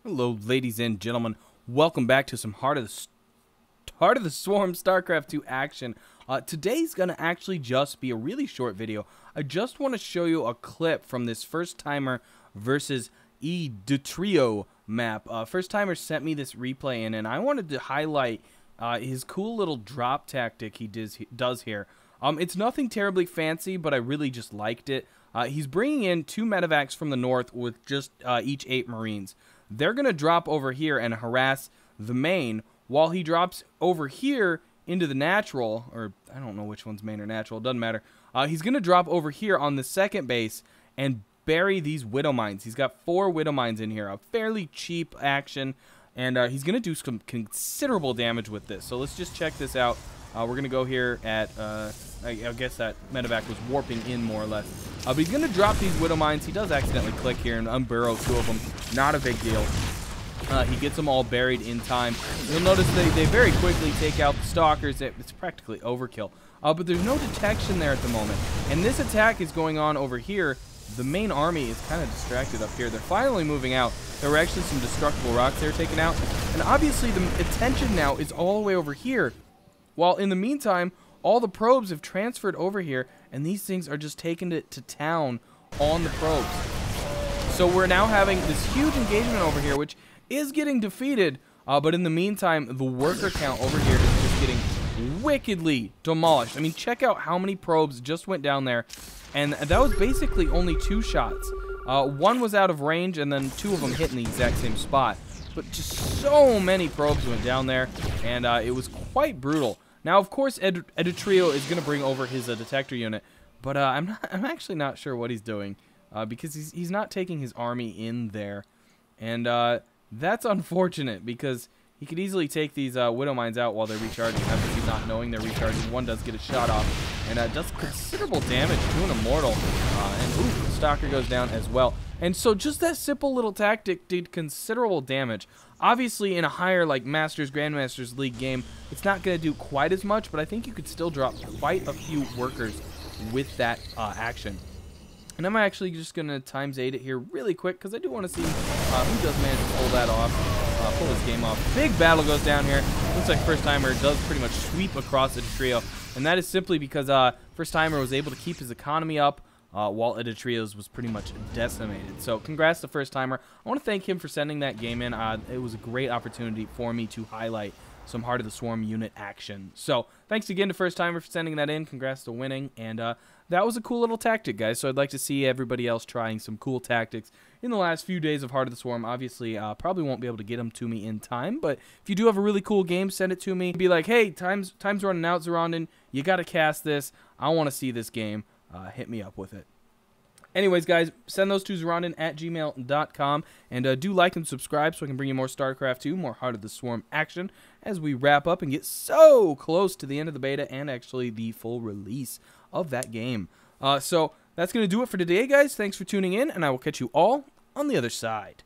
Hello, ladies and gentlemen. Welcome back to some Heart of the Swarm Starcraft 2 action. Today's gonna actually just be a really short video. I just want to show you a clip from this FirstTimer versus Eidottrio map. FirstTimer sent me this replay in, and I wanted to highlight his cool little drop tactic he does here. It's nothing terribly fancy, but I really just liked it. He's bringing in 2 medevacs from the north with just each 8 Marines. They're going to drop over here and harass the main, while he drops over here into the natural, or I don't know which one's main or natural, it doesn't matter. He's going to drop over here on the second base and bury these Widow Mines. He's got 4 Widow Mines in here, a fairly cheap action, and he's going to do some considerable damage with this. So let's just check this out. We're going to go here at, I guess that medevac was warping in more or less. But he's going to drop these Widow Mines. He does accidentally click here and unburrow 2 of them. Not a big deal. He gets them all buried in time. You'll notice they very quickly take out the Stalkers. It's practically overkill. But there's no detection there at the moment. And this attack is going on over here. The main army is kind of distracted up here. They're finally moving out. There were actually some destructible rocks they were taken out. And obviously the attention now is all the way over here. While in the meantime, all the probes have transferred over here, and these things are just taking it to town on the probes. So we're now having this huge engagement over here, which is getting defeated, but in the meantime, the worker count over here is just getting wickedly demolished. I mean, check out how many probes just went down there, and that was basically only 2 shots. 1 was out of range, and then 2 of them hit in the exact same spot. But just so many probes went down there, and it was quite brutal. Now, of course, Eidottrio is going to bring over his detector unit, but I'm actually not sure what he's doing, because he's not taking his army in there, and that's unfortunate because he could easily take these Widow Mines out while they're recharging. Obviously, not knowing they're recharging, 1 does get a shot off, and does considerable damage to an immortal, and ooh, Stalker goes down as well. And so just that simple little tactic did considerable damage. Obviously, in a higher, like, Masters, Grandmasters League game, it's not going to do quite as much, but I think you could still drop quite a few workers with that action. And I'm actually just going to ×8 it here really quick, because I do want to see who does manage to pull that off, pull this game off. Big battle goes down here. Looks like FirstTimer does pretty much sweep across the trio, and that is simply because FirstTimer was able to keep his economy up, while Eidottrio's was pretty much decimated. So congrats to FirstTimer. I want to thank him for sending that game in. It was a great opportunity for me to highlight some Heart of the Swarm unit action. So thanks again to FirstTimer for sending that in. Congrats to winning. And that was a cool little tactic, guys. So I'd like to see everybody else trying some cool tactics in the last few days of Heart of the Swarm. Obviously, probably won't be able to get them to me in time, but if you do have a really cool game, send it to me. Be like, hey, time's running out, Zoronden. You got to cast this. I want to see this game. Hit me up with it. Anyways, guys, send those to Zoronden@gmail.com, and do like and subscribe so I can bring you more StarCraft 2, more Heart of the Swarm action as we wrap up and get so close to the end of the beta and actually the full release of that game. So that's going to do it for today, guys. Thanks for tuning in, and I will catch you all on the other side.